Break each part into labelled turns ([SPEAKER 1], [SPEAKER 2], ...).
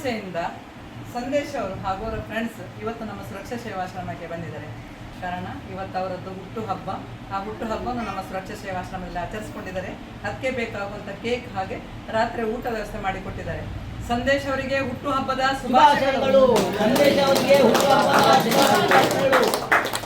[SPEAKER 1] ಸಂಸ್ಥೆಯಿಂದ ಸಂದೇಶ್ ಅವರು ಹಾಗೂ ಅವರ ಫ್ರೆಂಡ್ಸ್ ಇವತ್ತು ನಮ್ಮ ಸುರಕ್ಷಾ ಸೇವಾಶ್ರಮಕ್ಕೆ ಬಂದಿದ್ದಾರೆ. ಕಾರಣ ಇವತ್ತು ಅವರದ್ದು ಹುಟ್ಟುಹಬ್ಬ. ಆ ಹುಟ್ಟುಹಬ್ಬವನ್ನು ನಮ್ಮ ಸುರಕ್ಷಾ ಸೇವಾಶ್ರಮದಲ್ಲಿ ಆಚರಿಸಿಕೊಂಡಿದ್ದಾರೆ. ಅದಕ್ಕೆ ಬೇಕಾಗುವಂಥ ಕೇಕ್ ಹಾಗೆ ರಾತ್ರಿ ಊಟ ವ್ಯವಸ್ಥೆ ಮಾಡಿಕೊಟ್ಟಿದ್ದಾರೆ. ಸಂದೇಶ್ ಅವರಿಗೆ ಹುಟ್ಟುಹಬ್ಬದ ಶುಭಾಶಯಗಳು.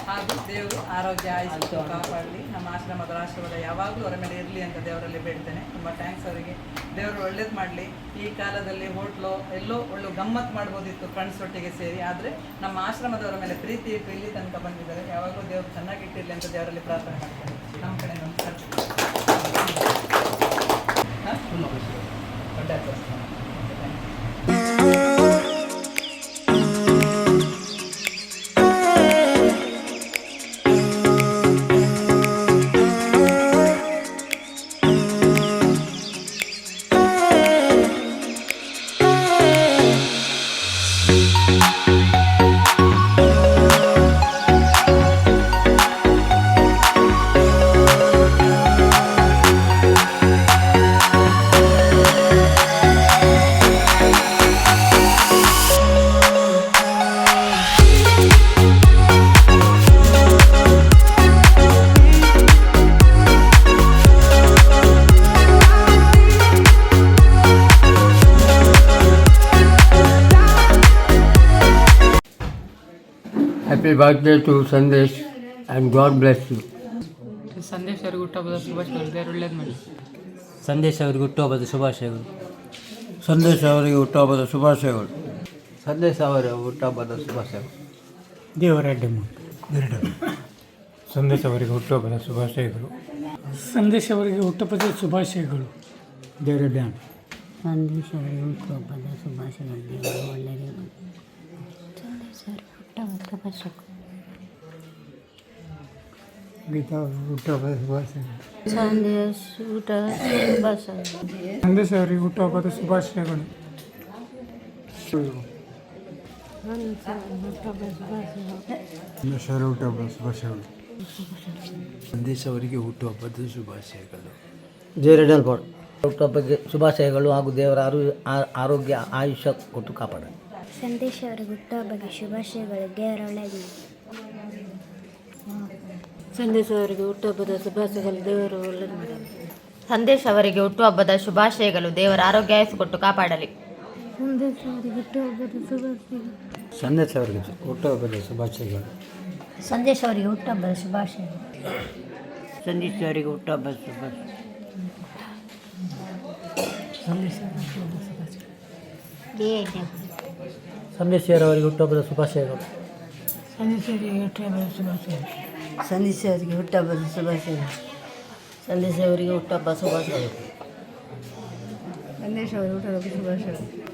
[SPEAKER 1] ಹಾಗೂ ದೇವರು ಆರೋಗ್ಯ ಆಯುಷ್ಯ ಕಾಪಾಡಲಿ, ನಮ್ಮ ಆಶ್ರಮದ ಆಶೀರ್ವಾದ ಯಾವಾಗಲೂ ಅವರ ಮೇಲೆ ಇರಲಿ ಅಂತ ದೇವರಲ್ಲಿ ಬೇಡ್ತೇನೆ. ತುಂಬ ಥ್ಯಾಂಕ್ಸ್ ಅವರಿಗೆ. ದೇವರು ಒಳ್ಳೇದು ಮಾಡಲಿ. ಈ ಕಾಲದಲ್ಲಿ ಹೋಟ್ಲು ಎಲ್ಲೋ ಒಳ್ಳೆ ಗಮ್ಮತ್ತು ಮಾಡ್ಬೋದಿತ್ತು ಫ್ರೆಂಡ್ಸ್ ಒಟ್ಟಿಗೆ ಸೇರಿ, ಆದರೆ ನಮ್ಮ ಆಶ್ರಮದವರ ಮೇಲೆ ಪ್ರೀತಿ ಇಟ್ಟು ಇಲ್ಲಿ ತನಕ ಬಂದಿದ್ದಾರೆ. ಯಾವಾಗಲೂ ದೇವರು ಚೆನ್ನಾಗಿಟ್ಟಿರಲಿ ಅಂತ ದೇವರಲ್ಲಿ ಪ್ರಾರ್ಥನೆ ಮಾಡ್ತೇನೆ. ನಮ್ಮ ಕಡೆ ನಮಸ್ಕಾರ.
[SPEAKER 2] Happy birthday to Sandesh and God bless you.
[SPEAKER 3] Sandesh ಅವರಿಗೆ ಹುಟ್ಟುಹಬ್ಬದ ಶುಭಾಶಯಗಳು. ದೇವರು ಒಳ್ಳೇದು ಮಾಡಿ.
[SPEAKER 4] ಸಂದೇಶ್ ಅವರಿಗೆ ಹುಟ್ಟುಹಬ್ಬದ ಶುಭಾಶಯಗಳು.
[SPEAKER 2] ಸಂದೇಶ್ ಅವರಿಗೆ ಹುಟ್ಟುಹಬ್ಬದ ಶುಭಾಶಯಗಳು.
[SPEAKER 4] ಸಂದೇಶ್ ಅವರ ಹುಟ್ಟುಹಬ್ಬದ ಶುಭಾಶಯಗಳು.
[SPEAKER 2] ದೇವರಡ್ಡೆ ಸಂದೇಶ್ ಅವರಿಗೆ ಹುಟ್ಟುಹಬ್ಬದ ಶುಭಾಶಯಗಳು.
[SPEAKER 5] ಸಂದೇಶ್ ಅವರಿಗೆ ಹುಟ್ಟುಹಬ್ಬದ ಶುಭಾಶಯಗಳು.
[SPEAKER 2] ದೇವರಡ್ಡೆ
[SPEAKER 6] ಸಂದೇಶ್ ಅವರಿಗೆ ಹುಟ್ಟುಹಬ್ಬದ ಶುಭಾಶಯಗಳು. ದೇವರು ಒಳ್ಳೆಯದೇ ಮಾಡಿ. ಸಂದೇಶ್ ಅವರಿಗೆ ಹುಟ್ಟುಹಬ್ಬದ ಶುಭಾಶಯಗಳು.
[SPEAKER 2] ಗೀತಾ ಹುಟ್ಟುಹಬ್ಬದ ಶುಭಾಶಯಗಳು.
[SPEAKER 6] ಸಂದೇಶ್ ಹುಟ್ಟುಹಬ್ಬದ ಶುಭಾಶಯಗಳು.
[SPEAKER 5] ಸಂದೇಶ್ ಅವರಿಗೆ ಹುಟ್ಟುಹಬ್ಬದ ಶುಭಾಶಯಗಳು.
[SPEAKER 2] ಸಂದೇಶ್ ಅವರ ಹುಟ್ಟುಹಬ್ಬದ ಶುಭಾಶಯಗಳು.
[SPEAKER 4] ಸಂದೇಶ್ ಅವರಿಗೆ ಹುಟ್ಟುಹಬ್ಬದ ಶುಭಾಶಯಗಳು.
[SPEAKER 2] ದೇವರಡ್ಡೆ ಪಾಡ್
[SPEAKER 4] ಹುಟ್ಟುಹಬ್ಬಕ್ಕೆ ಶುಭಾಶಯಗಳು ಹಾಗೂ ದೇವರ ಆರೋಗ್ಯ ಆಯುಷ್ಯ ಕೊಟ್ಟು ಕಾಪಾಡ.
[SPEAKER 6] ಸಂದೇಶ್ ಅವರಿಗೆ ಹುಟ್ಟುಹಬ್ಬದ ಶುಭಾಶಯಗಳು. ದೇವರ ಒಳ್ಳೆಯದು. ಸಂದೇಶ್ ಅವರಿಗೆ ಹುಟ್ಟುಹಬ್ಬದ ಶುಭಾಶಯಗಳು. ದೇವರು ಒಳ್ಳೆಯದು ಮಾಡಲಿ.
[SPEAKER 7] ಸಂದೇಶ್ ಅವರಿಗೆ ಹುಟ್ಟುಹಬ್ಬದ ಶುಭಾಶಯಗಳು. ದೇವರ ಆರೋಗ್ಯ ಆಯುಷ್ಯ ಕೊಟ್ಟು ಕಾಪಾಡಲಿ.
[SPEAKER 6] ಸಂದೇಶ್ ಅವರಿಗೆ ಹುಟ್ಟುಹಬ್ಬದ ಶುಭಾಶಯಗಳು.
[SPEAKER 2] ಸಂದೇಶ್ ಅವರಿಗೆ ಹುಟ್ಟುಹಬ್ಬದ ಶುಭಾಶಯಗಳು.
[SPEAKER 6] ಸಂದೇಶ್ ಅವರಿಗೆ ಹುಟ್ಟುಹಬ್ಬದ ಶುಭಾಶಯಗಳು.
[SPEAKER 4] ಸಂದೇಶ್ ಅವರಿಗೆ ಹುಟ್ಟುಹಬ್ಬದ ಶುಭಾಶಯ. ಸಂದೇಶ್ ಅವರಿಗೆ ಹುಟ್ಟುಹಬ್ಬದ ಶುಭಾಶಯಗಳು.
[SPEAKER 6] ಸಂದೇಶ್ ಅವರಿಗೆ ಹುಟ್ಟುಹಬ್ಬದ ಶುಭಾಶಯಗಳು.
[SPEAKER 4] ಸಂದೇಶ್ ಅವರಿಗೆ ಹುಟ್ಟುಹಬ್ಬದ ಶುಭಾಶಯಗಳು. ಸಂದೇಶ್ ಅವರಿಗೆ ಹುಟ್ಟುಹಬ್ಬದ ಶುಭಾಶಯಗಳು.
[SPEAKER 6] ಸಂದೇಶ್ ಅವರಿಗೆ ಹುಟ್ಟುಹಬ್ಬದ ಶುಭಾಶಯಗಳು.